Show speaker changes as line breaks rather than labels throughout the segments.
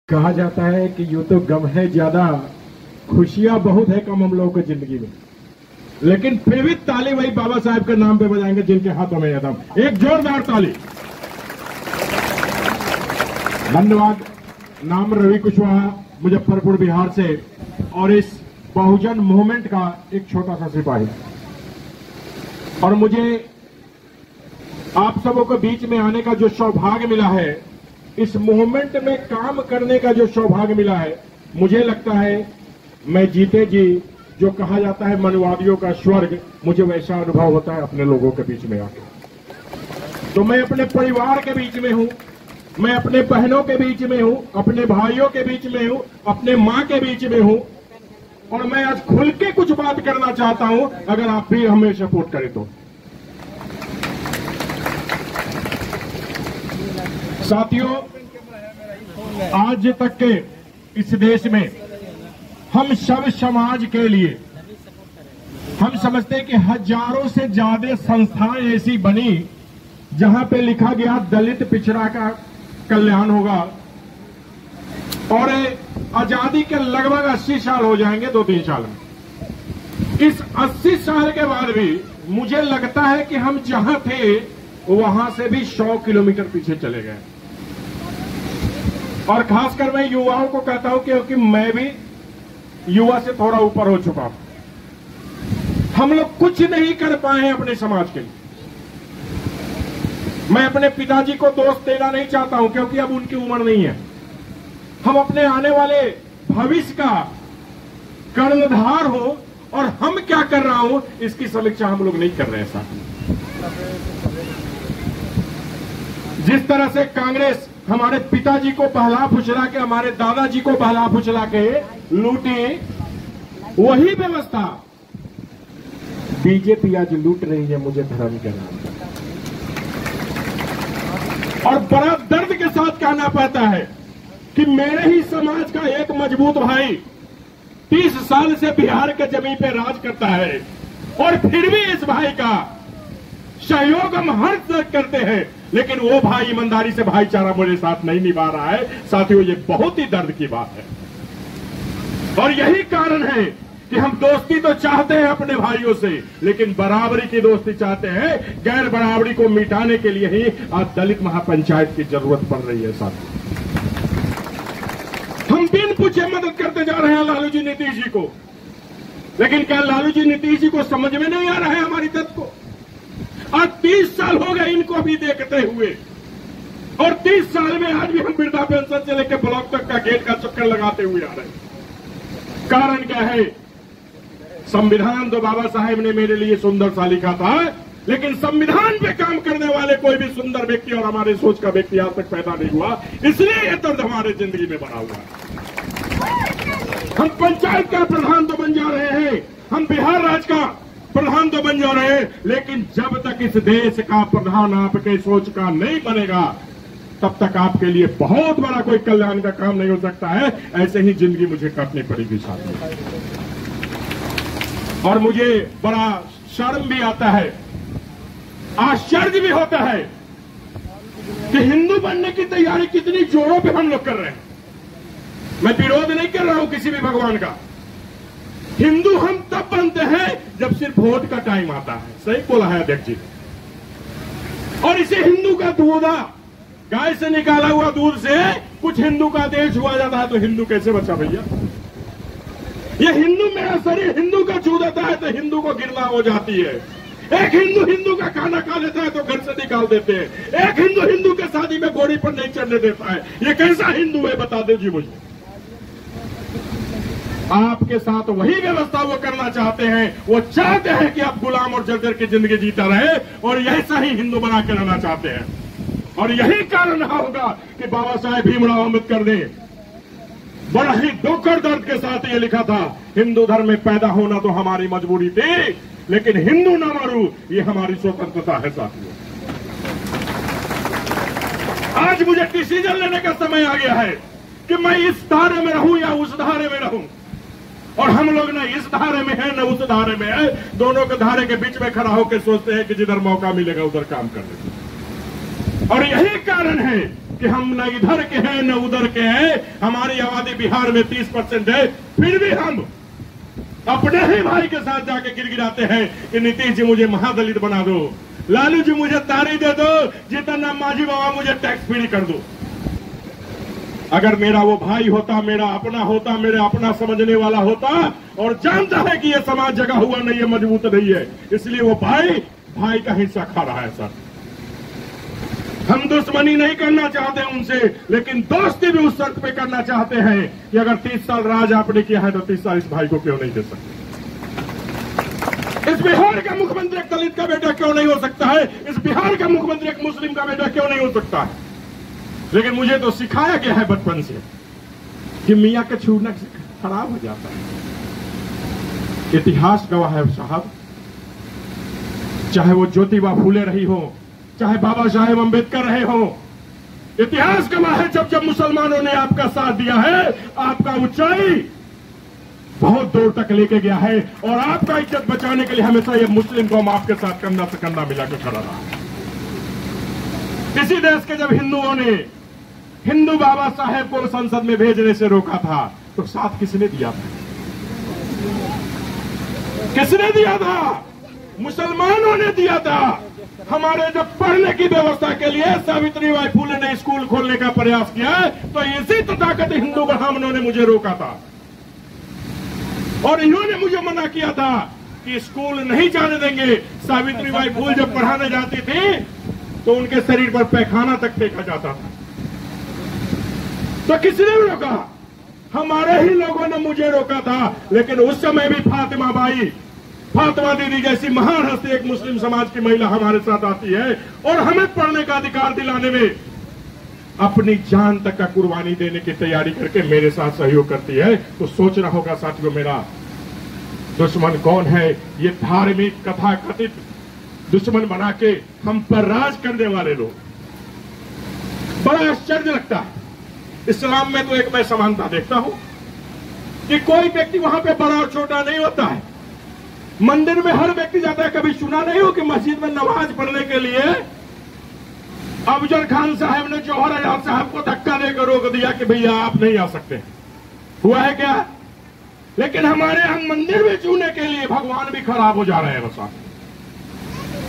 कहा जाता है कि यूं तो गम है ज्यादा, खुशियां बहुत है कम हम लोगों की जिंदगी में, लेकिन फिर भी ताली वही बाबा साहब के नाम पे बजाएंगे जिनके हाथों में यह दम। एक जोरदार ताली। धन्यवाद। नाम रवि कुशवाहा, मुजफ्फरपुर बिहार से, और इस बहुजन मूवमेंट का एक छोटा सा सिपाही। और मुझे आप सबों के बीच में आने का जो सौभाग्य मिला है, इस मूवमेंट में काम करने का जो सौभाग्य मिला है, मुझे लगता है मैं जीते जी, जो कहा जाता है मनवादियों का स्वर्ग, मुझे वैसा अनुभव होता है अपने लोगों के बीच में आके। तो मैं अपने परिवार के बीच में हूं, मैं अपने बहनों के बीच में हूं, अपने भाइयों के बीच में हूं, अपने मां के बीच में हूं, और मैं आज खुल के कुछ बात करना चाहता हूं, अगर आप भी हमें सपोर्ट करें तो। साथियों, आज तक के इस देश में हम सब समाज के लिए, हम समझते हैं कि हजारों से ज्यादा संस्थाएं ऐसी बनी जहां पे लिखा गया दलित पिछड़ा का कल्याण होगा, और आजादी के लगभग 80 साल हो जाएंगे 2-3 साल में। इस 80 साल के बाद भी मुझे लगता है कि हम जहां थे वहां से भी 100 किलोमीटर पीछे चले गए। और खासकर मैं युवाओं को कहता हूं क्योंकि मैं भी युवा से थोड़ा ऊपर हो चुका हूं। हम लोग कुछ नहीं कर पाए हैं अपने समाज के लिए। मैं अपने पिताजी को दोष देना नहीं चाहता हूं क्योंकि अब उनकी उम्र नहीं है। हम अपने आने वाले भविष्य का कर्णधार हो, और हम क्या कर रहा हूं इसकी समीक्षा हम लोग नहीं कर रहे हैं साथ। जिस तरह से कांग्रेस हमारे पिताजी को बहला फुसला के, हमारे दादाजी को बहला फुसला के लूटी, वही व्यवस्था बीजेपी आज लूट रही है मुझे धर्म के नाम पर। और बड़ा दर्द के साथ कहना पड़ता है कि मेरे ही समाज का एक मजबूत भाई 30 साल से बिहार के जमीन पे राज करता है, और फिर भी इस भाई का सहयोग हम हर तक करते हैं, लेकिन वो भाई ईमानदारी से भाईचारा मेरे साथ नहीं निभा रहा है। साथियों, ये बहुत ही दर्द की बात है, और यही कारण है कि हम दोस्ती तो चाहते हैं अपने भाइयों से, लेकिन बराबरी की दोस्ती चाहते हैं। गैर बराबरी को मिटाने के लिए ही आज दलित महापंचायत की जरूरत पड़ रही है साथियों। हम बिन पूछे मदद करते जा रहे हैं लालू जी नीतीश जी को, लेकिन क्या लालू जी नीतीश जी को समझ में नहीं आ रहा है हमारी दर्द को? आज 30 साल हो गए इनको भी देखते हुए, और 30 साल में आज भी हम वृद्धा पेंशन से लेकर ब्लॉक तक का गेट का चक्कर लगाते हुए आ रहे हैं। कारण क्या है? संविधान तो बाबा साहेब ने मेरे लिए सुंदर सा लिखा था, लेकिन संविधान पे काम करने वाले कोई भी सुंदर व्यक्ति और हमारे सोच का व्यक्ति आज तक पैदा नहीं हुआ, इसलिए ये दर्द हमारे जिंदगी में बना हुआ है। हम पंचायत का प्रधान तो बन जा रहे हैं, हम बिहार राज्य का प्रधान तो बन जा रहे हैं, लेकिन जब तक इस देश का प्रधान आपके सोच का नहीं बनेगा, तब तक आपके लिए बहुत बड़ा कोई कल्याण का काम नहीं हो सकता है। ऐसे ही जिंदगी मुझे काटनी पड़ेगी साथ में। और मुझे बड़ा शर्म भी आता है, आश्चर्य भी होता है कि हिंदू बनने की तैयारी कितनी जोरों पे हम लोग कर रहे हैं। मैं विरोध नहीं कर रहा हूं किसी भी भगवान का। हिंदू हम तब बनते हैं जब सिर्फ वोट का टाइम आता है। सही बोला है अध्यक्ष जी। और इसे हिंदू का दूधा, गाय से निकाला हुआ दूध से कुछ हिंदू का देश हुआ जाता है, तो हिंदू कैसे बचा भैया? ये हिंदू, मेरा शरीर हिंदू का छू देता है तो हिंदू को घृणा हो जाती है। एक हिंदू हिंदू का खाना खा लेता है तो घर से निकाल देते हैं। एक हिंदू हिंदू के शादी में घोड़ी पर नहीं चढ़ने देता है। ये कैसा हिंदू है बता दीजिए मुझे। आपके साथ वही व्यवस्था वो करना चाहते हैं। वो चाहते हैं कि आप गुलाम और जर्जर की जिंदगी जीता रहे, और ऐसा ही हिंदू बना के रहना चाहते हैं। और यही कारण रहा होगा कि बाबा साहेब भीमराव अम्बेडकर ने बड़ा ही दुख और दर्द के साथ ये लिखा था, हिंदू धर्म में पैदा होना तो हमारी मजबूरी थी, लेकिन हिंदू न मारू ये हमारी स्वतंत्रता है साथियों। आज मुझे डिसीजन लेने का समय आ गया है कि मैं इस धारे में रहूं या उस धारे में रहूं। और हम लोग न इस धारे में है न उस धारे में है, दोनों के धारे के बीच में खड़ा होकर सोचते हैं कि जिधर मौका मिलेगा उधर काम करने। और यही कारण है कि हम न इधर के हैं न उधर के हैं, हमारी आबादी बिहार में 30% है, फिर भी हम अपने ही भाई के साथ जाके गिड़गिड़ाते हैं कि नीतीश जी मुझे महादलित बना दो, लालू जी मुझे तारी दे दो, जितना मांझी बाबा मुझे टैक्स फ्री कर दो। अगर मेरा वो भाई होता, मेरा अपना होता, मेरे अपना समझने वाला होता और जानता है कि ये समाज जगा हुआ नहीं है, मजबूत नहीं है, इसलिए वो भाई का हिस्सा खा रहा है। सर, हम दुश्मनी नहीं करना चाहते उनसे, लेकिन दोस्ती भी उस शर्त पे करना चाहते हैं कि अगर 30 साल राज आपने किया है तो 30 साल इस भाई को क्यों नहीं दे सकते? इस बिहार का मुख्यमंत्री एक दलित का बेटा क्यों नहीं हो सकता है? इस बिहार का मुख्यमंत्री एक मुस्लिम का बेटा क्यों नहीं हो सकता है? लेकिन मुझे तो सिखाया गया है बचपन से कि मियां के छूने से खराब हो जाता है। इतिहास गवाह है साहब, चाहे वो ज्योतिबा फूले रही हो, चाहे बाबा साहेब अम्बेडकर रहे हो, इतिहास गवाह है जब जब मुसलमानों ने आपका साथ दिया है, आपका ऊंचाई बहुत दूर तक लेके गया है और आपका इज्जत बचाने के लिए हमेशा ये मुस्लिम कौम आपके साथ कंधा से कंधा मिलाकर खड़ा रहा। इसी देश के जब हिंदुओं ने हिंदू बाबा साहेब को संसद में भेजने से रोका था तो साथ किसने दिया था? किसने दिया था? मुसलमानों ने दिया था। हमारे जब पढ़ने की व्यवस्था के लिए सावित्रीबाई फुले ने स्कूल खोलने का प्रयास किया तो इसी तथाकथित हिंदू ब्राह्मणों ने मुझे रोका था और इन्होंने मुझे मना किया था कि स्कूल नहीं जाने देंगे। सावित्रीबाई फुले जब पढ़ाने जाती थी तो उनके शरीर पर पैखाना तक फेंका जाता था। तो किसने रोका? हमारे ही लोगों ने मुझे रोका था। लेकिन उस समय भी फातिमा दीदी जैसी महान हस्ती, एक मुस्लिम समाज की महिला हमारे साथ आती है और हमें पढ़ने का अधिकार दिलाने में अपनी जान तक का कुर्बानी देने की तैयारी करके मेरे साथ सहयोग करती है। तो सोचना होगा साथियों, मेरा दुश्मन कौन है? ये धार्मिक कथा कथित दुश्मन बना के हम पर राज करने वाले लोग। बड़ा आश्चर्य लगता है। इस्लाम में तो एक मैं समानता देखता हूं कि कोई व्यक्ति वहां पे बड़ा और छोटा नहीं होता है। मंदिर में हर व्यक्ति जाता है। कभी सुना नहीं हो कि मस्जिद में नमाज पढ़ने के लिए अफजल खान साहब ने जौहर आजाद साहब को धक्का देकर रोक दिया कि भैया आप नहीं आ सकते? हुआ है क्या? लेकिन हमारे यहां मंदिर में छूने के लिए भगवान भी खराब हो जा रहे हैं। बस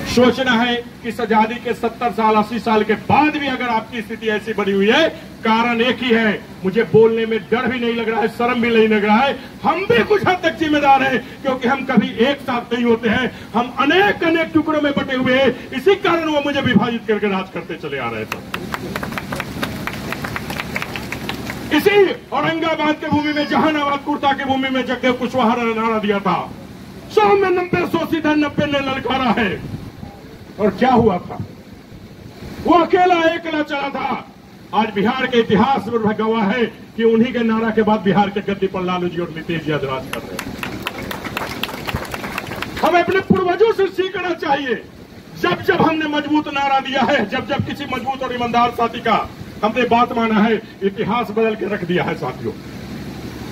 सोचना है कि इस आजादी के 70 साल 80 साल के बाद भी अगर आपकी स्थिति ऐसी बनी हुई है, कारण एक ही है। मुझे बोलने में डर भी नहीं लग रहा है, शर्म भी नहीं लग रहा है। हम भी कुछ हद तक जिम्मेदार हैं क्योंकि हम कभी एक साथ नहीं होते हैं। हम अनेक अनेक टुकड़ों में बटे हुए हैं। इसी कारण वो मुझे विभाजित करके राज करते चले आ रहे थे। इसी औरंगाबाद की भूमि में, जहानाबाद कुर्ता की भूमि में जगदेव कुशवाहा ने नारा दिया था, 100 में 90, 100 सीधा 90 ने ललकारा है। और क्या हुआ था? वो अकेला एकला चला था। आज बिहार के इतिहास में गवाह है कि उन्हीं के नारा के बाद बिहार के गद्दी पर लालू जी और नीतीश जी राज कर रहे हैं। हमें अपने पूर्वजों से सीखना चाहिए। जब जब हमने मजबूत नारा दिया है, जब जब किसी मजबूत और ईमानदार साथी का हमने बात माना है, इतिहास बदल के रख दिया है साथियों।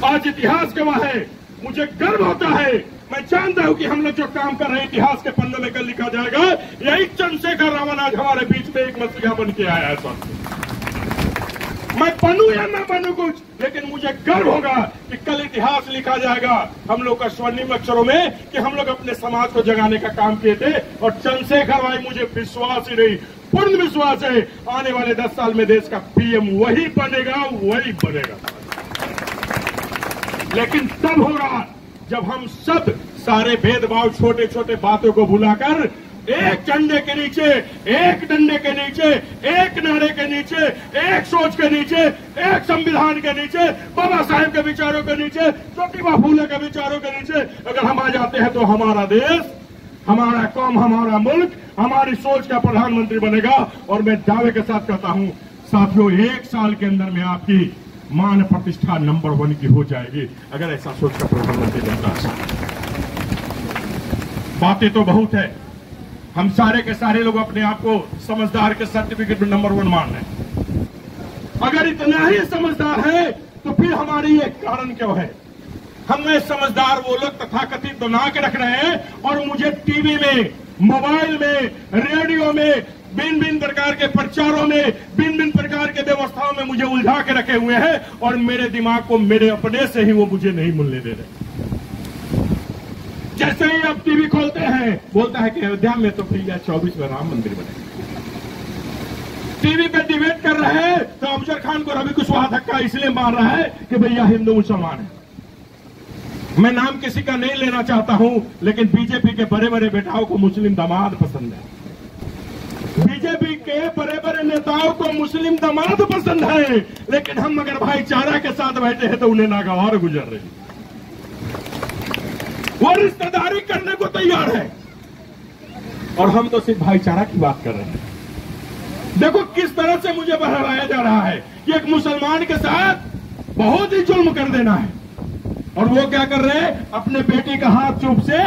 आज इतिहास गवाह है। मुझे गर्व होता है। मैं जानता हूं कि हम लोग जो काम कर रहे हैं इतिहास के पन्नों में कल लिखा जाएगा। यही चंद्रशेखर रावण आज हमारे बीच में एक मसीहा बन के आया है साथियों। मैं बनूं या ना बनूं कुछ, लेकिन मुझे गर्व होगा कि कल इतिहास लिखा जाएगा हम लोग का स्वर्णिम अक्षरों में कि हम लोग अपने समाज को जगाने का काम किए थे। और चंद्रशेखर भाई, मुझे विश्वास ही नहीं, पूर्ण विश्वास है आने वाले 10 साल में देश का पीएम वही बनेगा। लेकिन तब होगा जब हम सब सारे भेदभाव, छोटे छोटे बातों को भुलाकर एक झंडे के नीचे, एक डंडे के नीचे, एक नारे के नीचे, एक सोच के नीचे, एक संविधान के नीचे, बाबा साहेब के विचारों के नीचे, ज्योतिबा फूले के विचारों के नीचे अगर हम आ जाते हैं तो हमारा देश, हमारा कौम, हमारा मुल्क, हमारी सोच का प्रधानमंत्री बनेगा। और मैं दावे के साथ कहता हूं साथियों, 1 साल के अंदर में आपकी मान प्रतिष्ठा नंबर 1 की हो जाएगी अगर ऐसा सोच का प्रधानमंत्री बनता है। बातें तो बहुत है। हम सारे के सारे लोग अपने आप को समझदार के सर्टिफिकेट में नंबर 1 मान रहे हैं। अगर इतना ही समझदार है तो फिर हमारी ये कारण क्यों है? हमें समझदार वो लोग तथाकथित बना के रख रहे हैं और मुझे टीवी में, मोबाइल में, रेडियो में भिन्न भिन्न प्रकार के प्रचारों में, भिन्न भिन्न प्रकार के व्यवस्थाओं में मुझे उलझा के रखे हुए हैं और मेरे दिमाग को मेरे अपने से ही वो मुझे नहीं मिलने दे रहे। जैसे ही आप टीवी खोलते हैं, बोलता है कि अयोध्या में तो भैया 24 में राम मंदिर बनेगा। टीवी पे डिबेट कर रहे हैं तो अफजल खान को रवि कुशवाहा धक्का इसलिए मार रहा है कि भैया हिंदू मुसलमान है। मैं नाम किसी का नहीं लेना चाहता हूं, लेकिन बीजेपी के बड़े बड़े बेटाओं को मुस्लिम दामाद पसंद है। बीजेपी के बड़े बड़े नेताओं को मुस्लिम दामाद पसंद है, लेकिन हम अगर भाईचारा के साथ बैठे हैं तो उन्हें नागवार गुजर रही। वो रिश्तेदारी करने को तैयार है और हम तो सिर्फ भाईचारा की बात कर रहे हैं। देखो किस तरह से मुझे बहलाया जा रहा है कि एक मुसलमान के साथ बहुत ही जुल्म कर देना है, और वो क्या कर रहे हैं, अपने बेटी का हाथ चुप से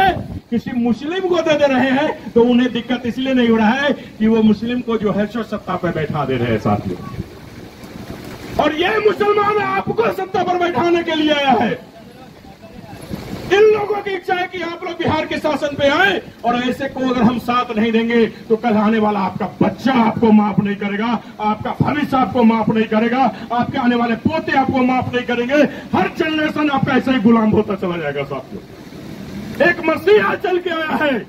किसी मुस्लिम को दे रहे हैं। तो उन्हें दिक्कत इसलिए नहीं हो रहा है कि वो मुस्लिम को जो है सो सत्ता पर बैठा दे रहे हैं साथियों, और ये मुसलमान आपको सत्ता पर बैठाने के लिए आया है। इन लोगों की इच्छा है कि आप लोग बिहार के शासन पे आए, और ऐसे को अगर हम साथ नहीं देंगे तो कल आने वाला आपका बच्चा आपको माफ नहीं करेगा, आपका भविष्य आपको माफ नहीं करेगा, आपके आने वाले पोते आपको माफ नहीं करेंगे। हर जनरेशन आपका ऐसे ही गुलाम होता चला जाएगा साथियों। एक मसीहा चल के आया है।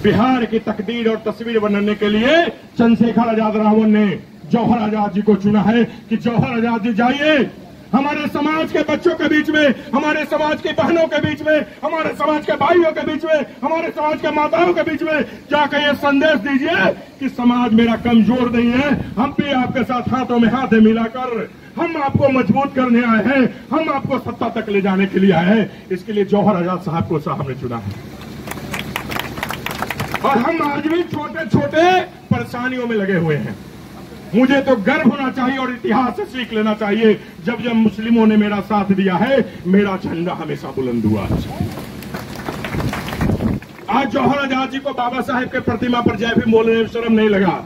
बिहार की तकदीर और तस्वीर बनाने के लिए चंद्रशेखर आजाद रावण ने जौहर आजाद जी को चुना है कि जौहर आजाद जी जाइए हमारे समाज के बच्चों के बीच में, हमारे समाज की बहनों के बीच में, हमारे समाज के भाइयों के बीच में, हमारे समाज के माताओं के बीच में जाकर ये संदेश दीजिए कि समाज मेरा कमजोर नहीं है। हम भी आपके साथ हाथों में हाथ मिलाकर हम आपको मजबूत करने आए हैं, हम आपको सत्ता तक ले जाने के लिए आए हैं। इसके लिए जौहर आजाद साहब को हमने चुना है। और हम आज भी छोटे छोटे परेशानियों में लगे हुए हैं। मुझे तो गर्व होना चाहिए और इतिहास से सीख लेना चाहिए। जब जब मुस्लिमों ने मेरा साथ दिया है, मेरा झंडा हमेशा बुलंद हुआ। आज जौहर आजाद जी को बाबा साहेब के प्रतिमा पर जय भीम बोलने में शर्म नहीं लगा,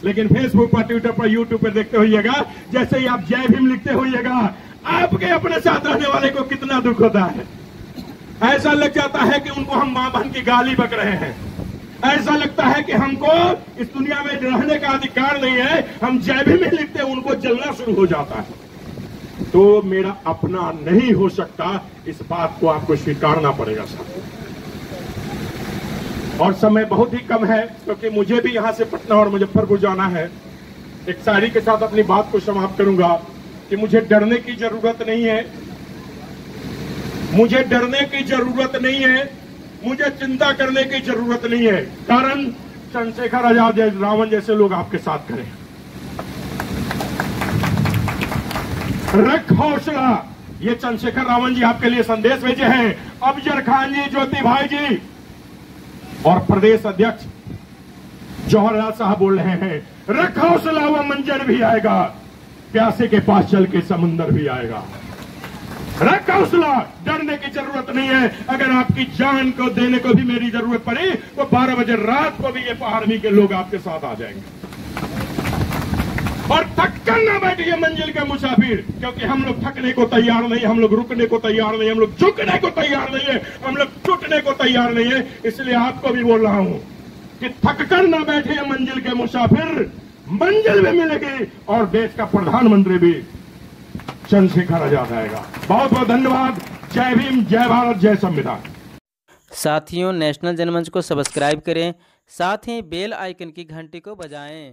लेकिन फेसबुक पर, ट्विटर पर, यूट्यूब पर देखते होइएगा, जैसे ही आप जय भीम लिखते होइएगा, आपके अपने साथ रहने वाले को कितना दुख होता है। ऐसा लग जाता है कि उनको हम मां बहन की गाली बक रहे हैं। ऐसा लगता है कि हमको इस दुनिया में रहने का अधिकार नहीं है। हम जय भीम में लिखते हैं, उनको जलना शुरू हो जाता है। तो मेरा अपना नहीं हो सकता, इस बात को आपको स्वीकारना पड़ेगा साथियों। और समय बहुत ही कम है, क्योंकि मुझे भी यहां से पटना और मुजफ्फरपुर जाना है। एक शायरी के साथ अपनी बात को समाप्त करूंगा कि मुझे डरने की जरूरत नहीं है, मुझे डरने की जरूरत नहीं है, मुझे चिंता करने की जरूरत नहीं है। कारण चंद्रशेखर आजाद रावण जैसे लोग आपके साथ खड़े हैं। रख हौसला, ये चंद्रशेखर रावण जी आपके लिए संदेश भेजे हैं। अफजल खान जी, ज्योति भाई जी और प्रदेश अध्यक्ष जौहर आजाद साहब बोल रहे हैं, रख हौसला, वो मंजर भी आएगा, प्यासे के पास चल के समंदर भी आएगा। रख हौसला, डरने की जरूरत नहीं है। अगर आपकी जान को देने को भी मेरी जरूरत पड़ी तो 12 बजे रात को भी ये आर्मी के लोग आपके साथ आ जाएंगे। और थक कर ना बैठिए मंजिल के मुसाफिर, क्योंकि हम लोग थकने को तैयार नहीं, हम लोग रुकने को तैयार नहीं, हम लोग झुकने को तैयार नहीं है, हम लोग टूटने को तैयार नहीं है। इसलिए आपको भी बोल रहा हूं कि थक कर ना बैठिए मंजिल के मुसाफिर, मंजिल भी मिलेगी और देश का प्रधानमंत्री भी चंद्रशेखर आजाद आएगा। बहुत बहुत धन्यवाद। जय भीम, जय भारत, जय संविधान।
साथियों, नेशनल जनमंच को सब्सक्राइब करें, साथ ही बेल आइकन की घंटी को बजाएं।